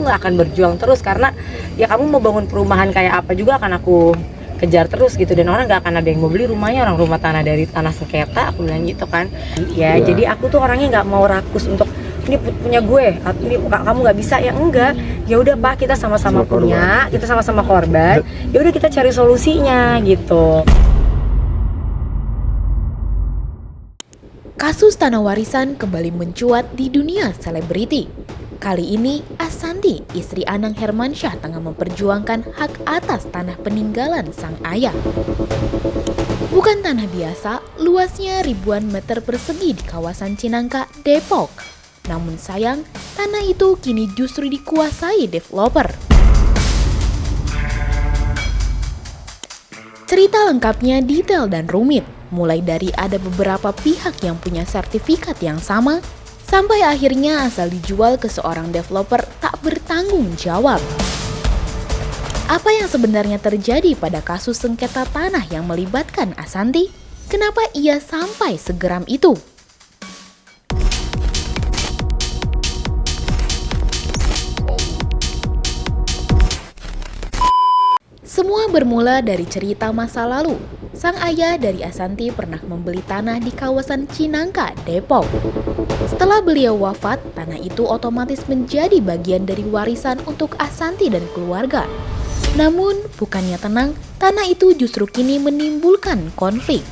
nggak akan berjuang terus, karena ya kamu mau bangun perumahan kayak apa juga akan aku kejar terus gitu, dan orang nggak akan ada yang mau beli rumahnya, orang rumah tanah dari tanah sengketa, aku bilang gitu kan. Ya jadi aku tuh orangnya nggak mau rakus untuk ini punya gue, ini kamu nggak bisa, ya enggak, ya udah Pak, kita sama-sama punya, kita sama-sama korban, ya udah kita cari solusinya gitu. Kasus tanah warisan kembali mencuat di dunia selebriti. Kali ini, Ashanty, istri Anang Hermansyah, tengah memperjuangkan hak atas tanah peninggalan sang ayah. Bukan tanah biasa, luasnya ribuan meter persegi di kawasan Cinangka, Depok. Namun sayang, tanah itu kini justru dikuasai developer. Cerita lengkapnya detail dan rumit, mulai dari ada beberapa pihak yang punya sertifikat yang sama, sampai akhirnya asal dijual ke seorang developer tak bertanggung jawab. Apa yang sebenarnya terjadi pada kasus sengketa tanah yang melibatkan Ashanty? Kenapa ia sampai segeram itu? Semua bermula dari cerita masa lalu. Sang ayah dari Ashanty pernah membeli tanah di kawasan Cinangka, Depok. Setelah beliau wafat, tanah itu otomatis menjadi bagian dari warisan untuk Ashanty dan keluarga. Namun, bukannya tenang, tanah itu justru kini menimbulkan konflik.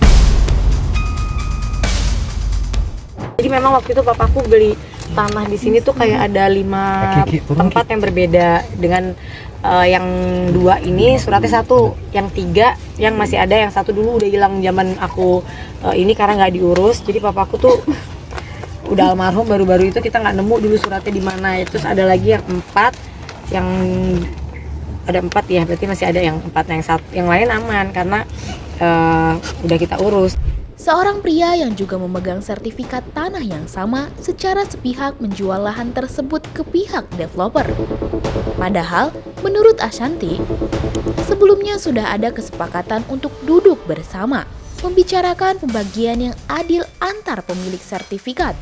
Jadi memang waktu itu papaku beli tanah di sini tuh kayak ada 5 tempat yang berbeda, dengan yang 2 ini suratnya 1, yang 3 yang masih ada, yang 1 dulu udah hilang zaman aku ini karena nggak diurus. Jadi papaku tuh udah almarhum, baru-baru itu kita nggak nemu dulu suratnya di mana. Terus ada lagi yang 4, yang ada 4 ya, berarti masih ada yang 4, yang lain aman karena udah kita urus. Seorang pria yang juga memegang sertifikat tanah yang sama secara sepihak menjual lahan tersebut ke pihak developer. Padahal, menurut Ashanty, sebelumnya sudah ada kesepakatan untuk duduk bersama, membicarakan pembagian yang adil antar pemilik sertifikat.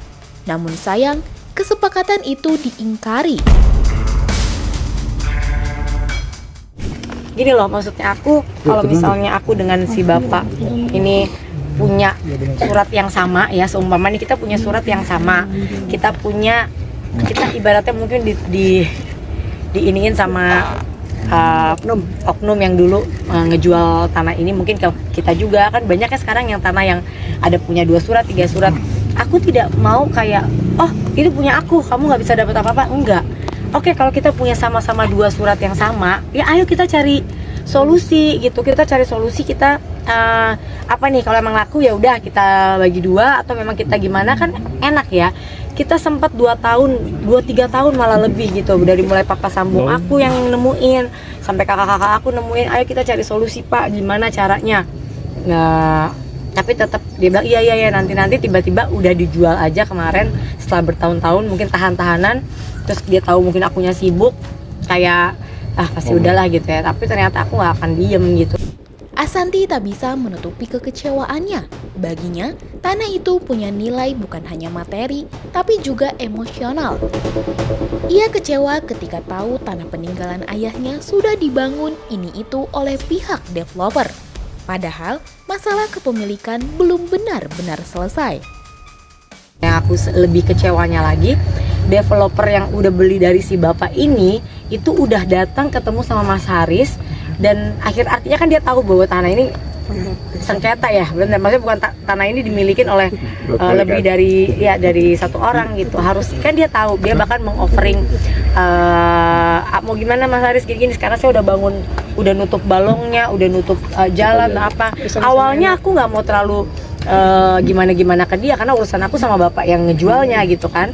Namun sayang, kesepakatan itu diingkari. Gini loh, maksudnya aku, kalau misalnya aku dengan si bapak ini punya surat yang sama ya, seumpama nih kita punya surat yang sama, kita ibaratnya mungkin diiniin sama oknum yang dulu ngejual tanah ini, mungkin ke kita juga kan banyak ya sekarang yang tanah yang ada punya 2 surat, 3 surat. Aku tidak mau kayak, oh ini punya aku, kamu nggak bisa dapat apa-apa, enggak. Oke, kalau kita punya sama-sama 2 surat yang sama, ya ayo kita cari solusi gitu, kita cari solusi, kita apa nih, kalau emang laku ya udah kita bagi 2, atau memang kita gimana, kan enak ya. Kita sempat 2 tahun, 2-3 tahun malah lebih gitu, dari mulai papa sambung aku yang nemuin, sampai kakak-kakak aku nemuin, ayo kita cari solusi Pak, gimana caranya. Nah, tapi tetap dia bilang iya nanti tiba-tiba udah dijual aja kemarin setelah bertahun-tahun, mungkin tahan-tahanan. Terus dia tahu mungkin akunya sibuk, kayak pasti udahlah gitu ya, tapi ternyata aku nggak akan diem gitu. Ashanty tak bisa menutupi kekecewaannya. Baginya, tanah itu punya nilai bukan hanya materi, tapi juga emosional. Ia kecewa ketika tahu tanah peninggalan ayahnya sudah dibangun ini itu oleh pihak developer. Padahal, masalah kepemilikan belum benar-benar selesai. Yang aku lebih kecewanya lagi, developer yang udah beli dari si bapak ini itu udah datang ketemu sama Mas Haris, dan artinya kan dia tahu bahwa tanah ini sengketa ya, benar, maksudnya bukan tanah ini dimiliki oleh lebih dari 1 orang gitu. Harus kan dia tahu, dia bahkan mengoffering mau gimana Mas Haris gini, sekarang saya udah bangun, udah nutup balongnya, udah nutup jalan apa. Awalnya aku nggak mau terlalu gimana ke dia karena urusan aku sama bapak yang ngejualnya gitu kan.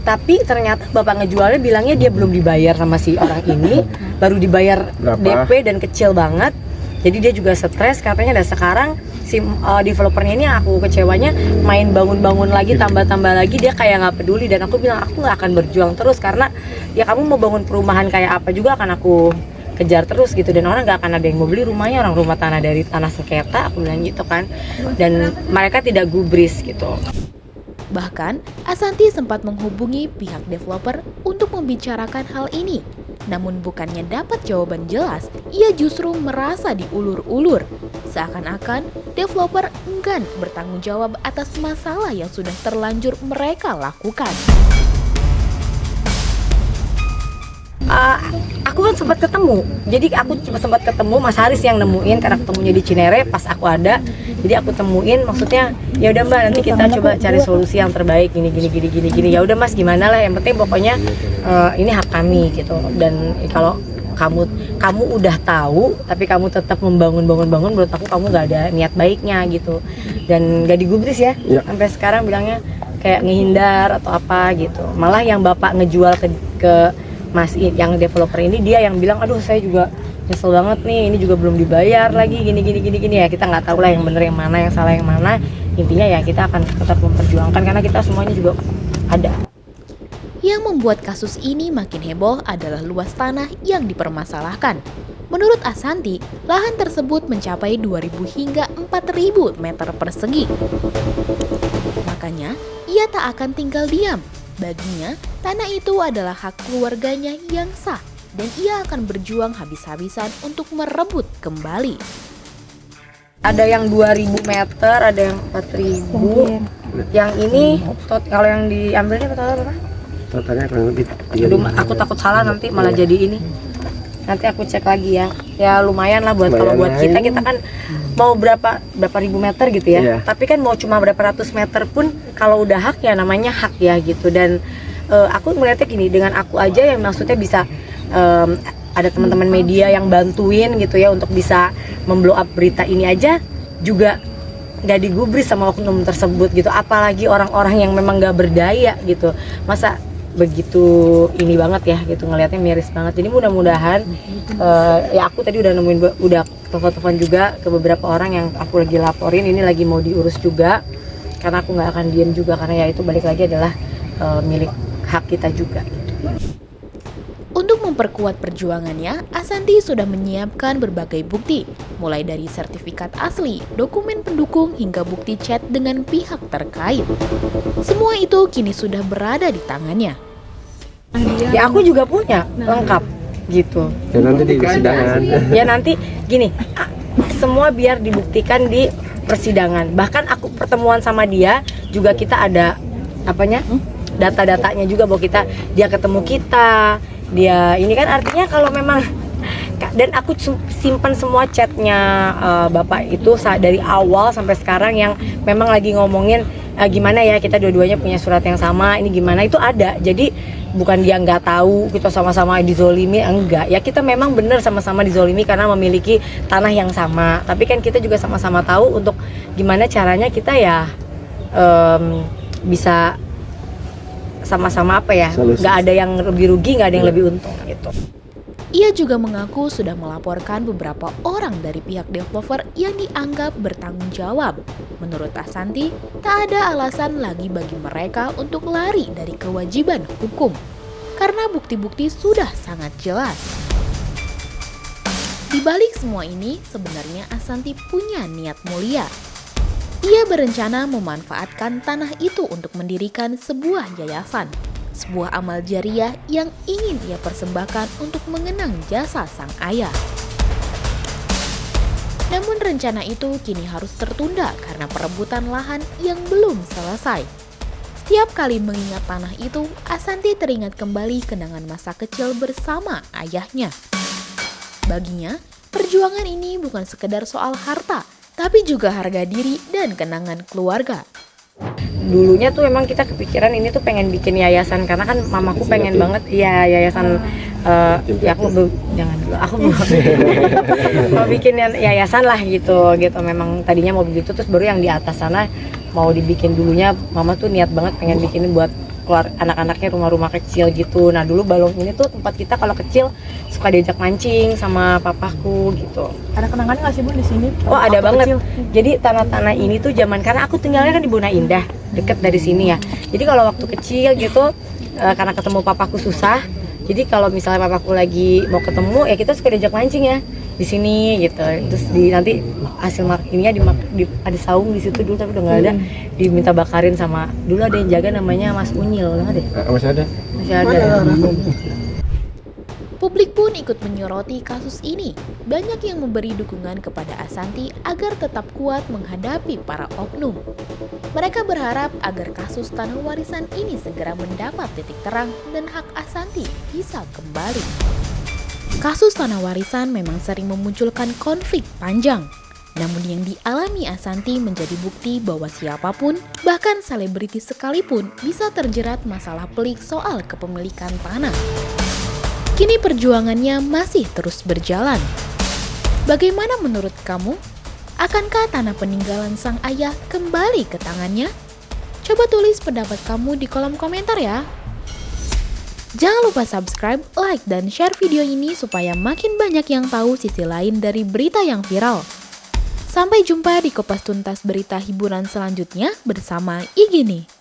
Tapi ternyata bapak ngejualnya bilangnya dia belum dibayar sama si orang ini, baru dibayar DP dan kecil banget. Jadi dia juga stres katanya. Dan sekarang si developernya ini, aku kecewanya, main bangun-bangun lagi, tambah-tambah lagi, dia kayak nggak peduli. Dan aku bilang aku nggak akan berjuang terus, karena ya kamu mau bangun perumahan kayak apa juga akan aku kejar terus gitu, dan orang nggak akan ada yang mau beli rumahnya, orang rumah tanah dari tanah sengketa, aku bilang gitu kan. Dan mereka tidak gubris gitu. Bahkan, Asanti sempat menghubungi pihak developer untuk membicarakan hal ini. Namun bukannya dapat jawaban jelas, ia justru merasa diulur-ulur. Seakan-akan developer enggan bertanggung jawab atas masalah yang sudah terlanjur mereka lakukan. Aku kan sempat ketemu, jadi aku sempat ketemu Mas Haris yang nemuin karena ketemunya di Cinere pas aku ada, jadi aku temuin, maksudnya ya udah Mbak, nanti kita coba cari solusi yang terbaik gini. Ya udah Mas, gimana lah, yang penting pokoknya ini hak kami gitu. Dan kalau kamu udah tahu tapi kamu tetap membangun, menurut aku kamu nggak ada niat baiknya gitu, dan nggak digubris ya. Sampai sekarang bilangnya kayak ngehindar atau apa gitu. Malah yang bapak ngejual ke Mas yang developer ini, dia yang bilang, aduh saya juga nyesel banget nih, ini juga belum dibayar lagi gini ya. Kita nggak tahu lah yang bener yang mana, yang salah yang mana. Intinya ya kita akan tetap memperjuangkan karena kita semuanya juga ada. Yang membuat kasus ini makin heboh adalah luas tanah yang dipermasalahkan. Menurut Asanti, lahan tersebut mencapai 2.000 hingga 4.000 meter persegi. Makanya, ia tak akan tinggal diam. Baginya, tanah itu adalah hak keluarganya yang sah dan ia akan berjuang habis-habisan untuk merebut kembali. Ada yang 2.000 meter, ada yang 4.000. Yang ini, kalau yang diambilnya total berapa? Totalnya kurang lebih 3.000. Aduh, aku takut salah nanti malah jadi ini. Nanti aku cek lagi ya. Ya lumayan lah buat kalau buat kita kan mau berapa ribu meter gitu ya. Iya. Tapi kan mau cuma berapa ratus meter pun kalau udah hak ya namanya hak ya gitu. Dan aku melihatnya gini, dengan aku aja yang maksudnya bisa ada teman-teman media yang bantuin gitu ya untuk bisa memblow up berita ini aja juga nggak digubris sama oknum tersebut gitu. Apalagi orang-orang yang memang nggak berdaya gitu. Masa begitu ini banget ya gitu, ngelihatnya miris banget. Jadi mudah-mudahan ya aku tadi udah nemuin, udah telepon juga ke beberapa orang yang aku lagi laporin, ini lagi mau diurus juga karena aku nggak akan diam juga, karena ya itu balik lagi adalah milik hak kita juga gitu. Untuk memperkuat perjuangannya, Asanti sudah menyiapkan berbagai bukti, mulai dari sertifikat asli, dokumen pendukung, hingga bukti chat dengan pihak terkait. Semua itu kini sudah berada di tangannya. Ya aku juga punya lengkap gitu. Dan nanti di persidangan. Ya nanti gini, semua biar dibuktikan di persidangan. Bahkan aku pertemuan sama dia juga kita ada apanya? Data-datanya juga bahwa dia ketemu kita. Dia ini kan artinya kalau memang, dan aku simpan semua chatnya bapak itu dari awal sampai sekarang yang memang lagi ngomongin gimana ya kita dua-duanya punya surat yang sama, ini gimana, itu ada. Jadi bukan dia nggak tahu kita sama-sama dizolimi, enggak ya, kita memang benar sama-sama dizolimi karena memiliki tanah yang sama. Tapi kan kita juga sama-sama tahu untuk gimana caranya kita ya bisa sama-sama apa ya, nggak ada yang lebih rugi, nggak ada yang lebih untung gitu. Ia juga mengaku sudah melaporkan beberapa orang dari pihak developer yang dianggap bertanggung jawab. Menurut Asanti, tak ada alasan lagi bagi mereka untuk lari dari kewajiban hukum, karena bukti-bukti sudah sangat jelas. Di balik semua ini, sebenarnya Asanti punya niat mulia. Ia berencana memanfaatkan tanah itu untuk mendirikan sebuah yayasan, sebuah amal jariah yang ingin ia persembahkan untuk mengenang jasa sang ayah. Namun rencana itu kini harus tertunda karena perebutan lahan yang belum selesai. Setiap kali mengingat tanah itu, Asanti teringat kembali kenangan masa kecil bersama ayahnya. Baginya, perjuangan ini bukan sekedar soal harta, tapi juga harga diri dan kenangan keluarga. Dulunya tuh emang kita kepikiran ini tuh pengen bikin yayasan, karena kan mamaku pengen banget ya yayasan. Ya aku mau bikin yayasan lah gitu. Memang tadinya mau begitu, terus baru yang di atas sana mau dibikin. Dulunya mama tuh niat banget pengen bikin buat keluar anak-anaknya rumah-rumah kecil gitu. Nah dulu Balong ini tuh tempat kita kalau kecil suka diajak mancing sama papaku gitu. Ada kenangannya nggak sih Bu di sini? Oh ada banget. Kecil. Jadi tanah-tanah ini tuh zaman, karena aku tinggalnya kan di Bona Indah, deket dari sini ya. Jadi kalau waktu kecil gitu, karena ketemu papaku susah, jadi kalau misalnya papaku lagi mau ketemu ya kita suka diajak mancing ya. di sini gitu. Terus nanti hasil markingnya ada saung di situ dulu tapi udah nggak ada, diminta bakarin sama dulu ada yang jaga namanya Mas Unyil, nggak deh? Masih ada. Masih ada. Publik pun ikut menyoroti kasus ini. Banyak yang memberi dukungan kepada Ashanty agar tetap kuat menghadapi para oknum. Mereka berharap agar kasus tanah warisan ini segera mendapat titik terang dan hak Ashanty bisa kembali. Kasus tanah warisan memang sering memunculkan konflik panjang. Namun yang dialami Ashanty menjadi bukti bahwa siapapun, bahkan selebriti sekalipun, bisa terjerat masalah pelik soal kepemilikan tanah. Kini perjuangannya masih terus berjalan. Bagaimana menurut kamu? Akankah tanah peninggalan sang ayah kembali ke tangannya? Coba tulis pendapat kamu di kolom komentar ya. Jangan lupa subscribe, like, dan share video ini supaya makin banyak yang tahu sisi lain dari berita yang viral. Sampai jumpa di Kupas Tuntas Berita Hiburan selanjutnya bersama Igini.